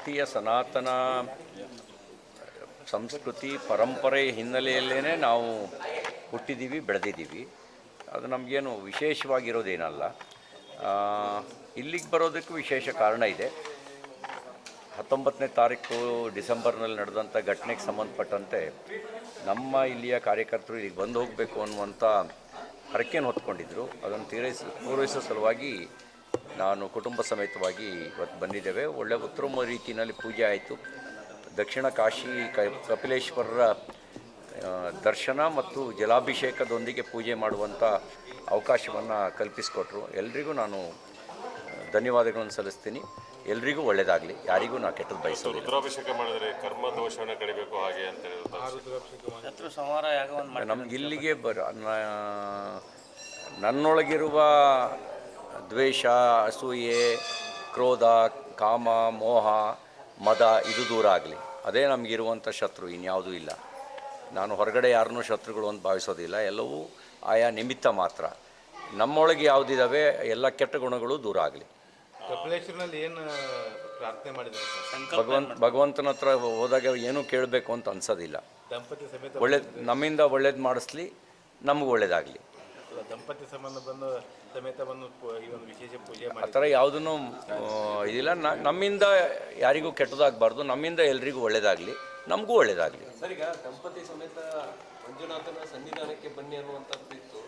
ಭಾರತೀಯ ಸನಾತನ ಸಂಸ್ಕೃತಿ ಪರಂಪರೆ ಹಿನ್ನೆಲೆಯಲ್ಲೇ ನಾವು ಹುಟ್ಟಿದ್ದೀವಿ, ಬೆಳೆದಿದ್ದೀವಿ. ಅದು ನಮಗೇನು ವಿಶೇಷವಾಗಿರೋದೇನಲ್ಲ. ಇಲ್ಲಿಗೆ ಬರೋದಕ್ಕೂ ವಿಶೇಷ ಕಾರಣ ಇದೆ. 19ನೇ ತಾರೀಕು ಡಿಸೆಂಬರ್ನಲ್ಲಿ ನಡೆದಂಥ ಘಟನೆಗೆ ಸಂಬಂಧಪಟ್ಟಂತೆ ನಮ್ಮ ಇಲ್ಲಿಯ ಕಾರ್ಯಕರ್ತರು ಇಲ್ಲಿಗೆ ಬಂದು ಹೋಗಬೇಕು ಅನ್ನುವಂಥ ಹರಕೆಯನ್ನು ಹೊತ್ಕೊಂಡಿದ್ದರು. ಅದನ್ನು ಪೂರೈಸೋ ಸಲುವಾಗಿ ನಾನು ಕುಟುಂಬ ಸಮೇತವಾಗಿ ಇವತ್ತು ಬಂದಿದ್ದೇವೆ. ಒಳ್ಳೆಯ ಉತ್ತಮ ರೀತಿಯಲ್ಲಿ ಪೂಜೆ ಆಯಿತು. ದಕ್ಷಿಣ ಕಾಶಿ ಕಪಿಲೇಶ್ವರರ ದರ್ಶನ ಮತ್ತು ಜಲಾಭಿಷೇಕದೊಂದಿಗೆ ಪೂಜೆ ಮಾಡುವಂಥ ಅವಕಾಶವನ್ನು ಕಲ್ಪಿಸಿಕೊಟ್ರು. ಎಲ್ರಿಗೂ ನಾನು ಧನ್ಯವಾದಗಳನ್ನು ಸಲ್ಲಿಸ್ತೀನಿ. ಎಲ್ರಿಗೂ ಒಳ್ಳೆಯದಾಗಲಿ, ಯಾರಿಗೂ ನಾವು ಕೆಟ್ಟದ್ದು ಬಯಸೋದಿಲ್ಲ. ರುದ್ರಾಭಿಷೇಕ ಮಾಡಿದರೆ ಕರ್ಮ ದೋಷವನ್ನು ಕಡಿಬೇಕು ಹಾಗೆ ಅಂತ ನಮ್ಗೆ ಇಲ್ಲಿಗೆ ನನ್ನೊಳಗಿರುವ ದ್ವೇಷ, ಅಸೂಯೆ, ಕ್ರೋಧ, ಕಾಮ, ಮೋಹ, ಮದ ಇದು ದೂರ ಆಗಲಿ. ಅದೇ ನಮಗಿರುವಂಥ ಶತ್ರು, ಇನ್ಯಾವುದೂ ಇಲ್ಲ. ನಾನು ಹೊರಗಡೆ ಯಾರನ್ನೂ ಶತ್ರುಗಳು ಅಂತ ಭಾವಿಸೋದಿಲ್ಲ. ಎಲ್ಲವೂ ಆಯಾ ನಿಮಿತ್ತ ಮಾತ್ರ. ನಮ್ಮೊಳಗೆ ಯಾವುದಿದ್ದಾವೆ ಎಲ್ಲ ಕೆಟ್ಟ ಗುಣಗಳು ದೂರ ಆಗಲಿ. ಕಪಿಲೇಶ್ವರನಲ್ಲಿ ಏನು ಪ್ರಾರ್ಥನೆ ಮಾಡಿದ್ದಾರೆ? ಭಗವಂತನ ಹತ್ರ ಹೋದಾಗ ಏನೂ ಕೇಳಬೇಕು ಅಂತ ಅನ್ಸೋದಿಲ್ಲ. ದಂಪತಿ ಸಮೇತ ನಮ್ಮಿಂದ ಒಳ್ಳೇದು ಮಾಡಿಸ್ಲಿ, ನಮಗೂ ಒಳ್ಳೇದಾಗಲಿ. ದಂಪತಿ ಸಂಬಂಧ ಬಂದು ಸಮೇತ ಬಂದು ಈ ಒಂದು ವಿಶೇಷ ಪೂಜೆ ಆ ಥರ ಯಾವುದೂ ಇದಿಲ್ಲ. ನಮ್ಮಿಂದ ಯಾರಿಗೂ ಕೆಟ್ಟದಾಗಬಾರ್ದು, ನಮ್ಮಿಂದ ಎಲ್ರಿಗೂ ಒಳ್ಳೇದಾಗಲಿ, ನಮಗೂ ಒಳ್ಳೇದಾಗಲಿ. ಸರ್, ಈಗ ದಂಪತಿ ಸಮೇತ ಮಂಜುನಾಥನ ಸನ್ನಿಧಾನಕ್ಕೆ ಬನ್ನಿ ಅನ್ನುವಂಥದ್ದು ಇತ್ತು.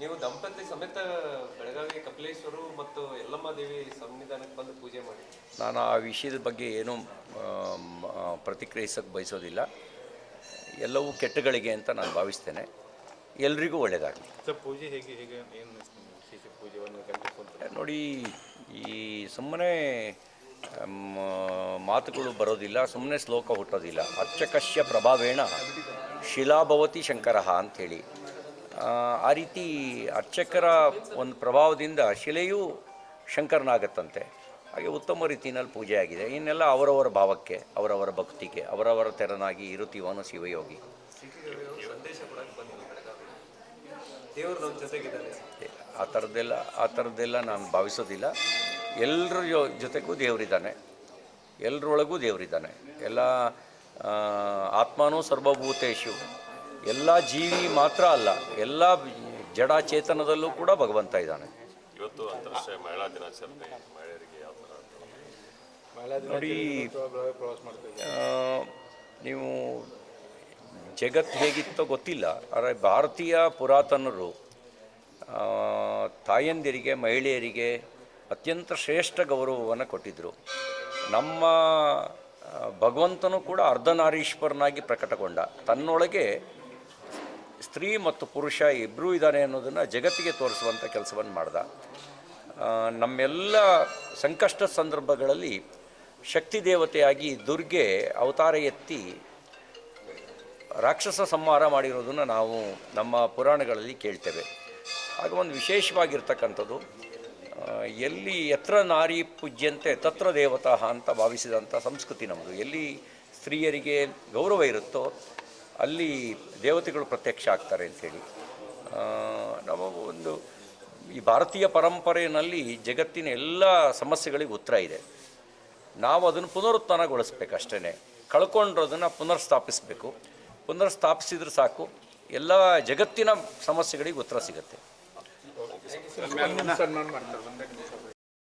ನೀವು ದಂಪತಿ ಸಮೇತ ಬೆಳಗಾವಿ ಕಪಿಲೇಶ್ವರು ಮತ್ತು ಯಲ್ಲಮ್ಮ ದೇವಿ ಸನ್ನಿಧಾನಕ್ಕೆ ಬಂದು ಪೂಜೆ ಮಾಡಿ. ನಾನು ಆ ವಿಷಯದ ಬಗ್ಗೆ ಏನೂ ಪ್ರತಿಕ್ರಿಯಿಸೋಕ್ಕೆ ಬಯಸೋದಿಲ್ಲ. ಎಲ್ಲವೂ ಕೆಟ್ಟಗಳಿಗೆ ಅಂತ ನಾನು ಭಾವಿಸ್ತೇನೆ. ಎಲ್ರಿಗೂ ಒಳ್ಳೆಯದಾಗಲಿ. ಸರ್, ಪೂಜೆ ಹೇಗೆ ಹೇಗೆ ಏನು ವಿಶೇಷ ಪೂಜೆಯನ್ನು ಕಲ್ಪಿಸ್ಕೊಂತಾರೆ? ನೋಡಿ, ಈ ಸುಮ್ಮನೆ ಮಾತುಗಳು ಬರೋದಿಲ್ಲ, ಸುಮ್ಮನೆ ಶ್ಲೋಕ ಹುಟ್ಟೋದಿಲ್ಲ. ಅರ್ಚಕಸ್ಯ ಪ್ರಭಾವೇಣ ಶಿಲಾಭವತಿ ಶಂಕರ ಅಂಥೇಳಿ, ಆ ರೀತಿ ಅರ್ಚಕರ ಒಂದು ಪ್ರಭಾವದಿಂದ ಶಿಲೆಯೂ ಶಂಕರನಾಗತ್ತಂತೆ. ಹಾಗೆ ಉತ್ತಮ ರೀತಿಯಲ್ಲಿ ಪೂಜೆ ಆಗಿದೆ. ಇನ್ನೆಲ್ಲ ಅವರವರ ಭಾವಕ್ಕೆ, ಅವರವರ ಭಕ್ತಿಗೆ, ಅವರವರ ತೆರನಾಗಿ ಇರುತ್ತೀವನು ಶಿವಯೋಗಿ. ಆ ಥರದ್ದೆಲ್ಲ ನಾನು ಭಾವಿಸೋದಿಲ್ಲ. ಎಲ್ಲರ ಜೊತೆಗೂ ದೇವರಿದ್ದಾನೆ, ಎಲ್ಲರೊಳಗೂ ದೇವರಿದ್ದಾನೆ. ಎಲ್ಲ ಆತ್ಮನೂ ಸರ್ವಭೂತೇಶು, ಎಲ್ಲ ಜೀವಿ ಮಾತ್ರ ಅಲ್ಲ, ಎಲ್ಲ ಜಡಚೇತನದಲ್ಲೂ ಕೂಡ ಭಗವಂತ ಇದ್ದಾನೆ. ಇವತ್ತು ಅಂತಾರಾಷ್ಟ್ರೀಯ ಮಹಿಳಾ ದಿನಾಚರಣೆ, ಮಹಿಳೆಯರಿಗೆ ಯಾವ ಥರ ನೋಡಿ, ನೀವು ಜಗತ್ತು ಹೇಗಿತ್ತೋ ಗೊತ್ತಿಲ್ಲ, ಆದರೆ ಭಾರತೀಯ ಪುರಾತನರು ತಾಯಂದಿರಿಗೆ, ಮಹಿಳೆಯರಿಗೆ ಅತ್ಯಂತ ಶ್ರೇಷ್ಠ ಗೌರವವನ್ನು ಕೊಟ್ಟಿದ್ದರು. ನಮ್ಮ ಭಗವಂತನೂ ಕೂಡ ಅರ್ಧನಾರೀಶ್ವರನಾಗಿ ಪ್ರಕಟಗೊಂಡ. ತನ್ನೊಳಗೆ ಸ್ತ್ರೀ ಮತ್ತು ಪುರುಷ ಇಬ್ಬರೂ ಇದ್ದಾನೆ ಅನ್ನೋದನ್ನು ಜಗತ್ತಿಗೆ ತೋರಿಸುವಂಥ ಕೆಲಸವನ್ನು ಮಾಡ್ದ. ನಮ್ಮೆಲ್ಲ ಸಂಕಷ್ಟ ಸಂದರ್ಭಗಳಲ್ಲಿ ಶಕ್ತಿ ದೇವತೆಯಾಗಿ ದುರ್ಗೆ ಅವತಾರ ಎತ್ತಿ ರಾಕ್ಷಸ ಸಂಹಾರ ಮಾಡಿರೋದನ್ನು ನಾವು ನಮ್ಮ ಪುರಾಣಗಳಲ್ಲಿ ಕೇಳ್ತೇವೆ. ಆಗ ಒಂದು ವಿಶೇಷವಾಗಿರ್ತಕ್ಕಂಥದ್ದು, ಎಲ್ಲಿ ಯತ್ರ ನಾರಿ ಪೂಜ್ಯಂತೆ ತತ್ರ ದೇವತಾ ಅಂತ ಭಾವಿಸಿದಂಥ ಸಂಸ್ಕೃತಿ ನಮ್ಮದು. ಎಲ್ಲಿ ಸ್ತ್ರೀಯರಿಗೆ ಗೌರವ ಇರುತ್ತೋ ಅಲ್ಲಿ ದೇವತೆಗಳು ಪ್ರತ್ಯಕ್ಷ ಆಗ್ತಾರೆ ಅಂಥೇಳಿ ನಮ್ಮ ಒಂದು ಈ ಭಾರತೀಯ ಪರಂಪರೆಯಲ್ಲಿ ಜಗತ್ತಿನ ಎಲ್ಲ ಸಮಸ್ಯೆಗಳಿಗೆ ಉತ್ತರ ಇದೆ. ನಾವು ಅದನ್ನು ಪುನರುತ್ಥಾನಗೊಳಿಸ್ಬೇಕು ಅಷ್ಟೇ. ಕಳ್ಕೊಂಡಿರೋದನ್ನು ಪುನರ್ಸ್ಥಾಪಿಸಬೇಕು. ಪುನರ್ಸ್ಥಾಪಿಸಿದ್ರೆ ಸಾಕು, ಎಲ್ಲ ಜಗತ್ತಿನ ಸಮಸ್ಯೆಗಳಿಗೆ ಉತ್ತರ ಸಿಗುತ್ತೆ. ಸನ್ಮಾನ ಮಾಡ್ತಾರೆ.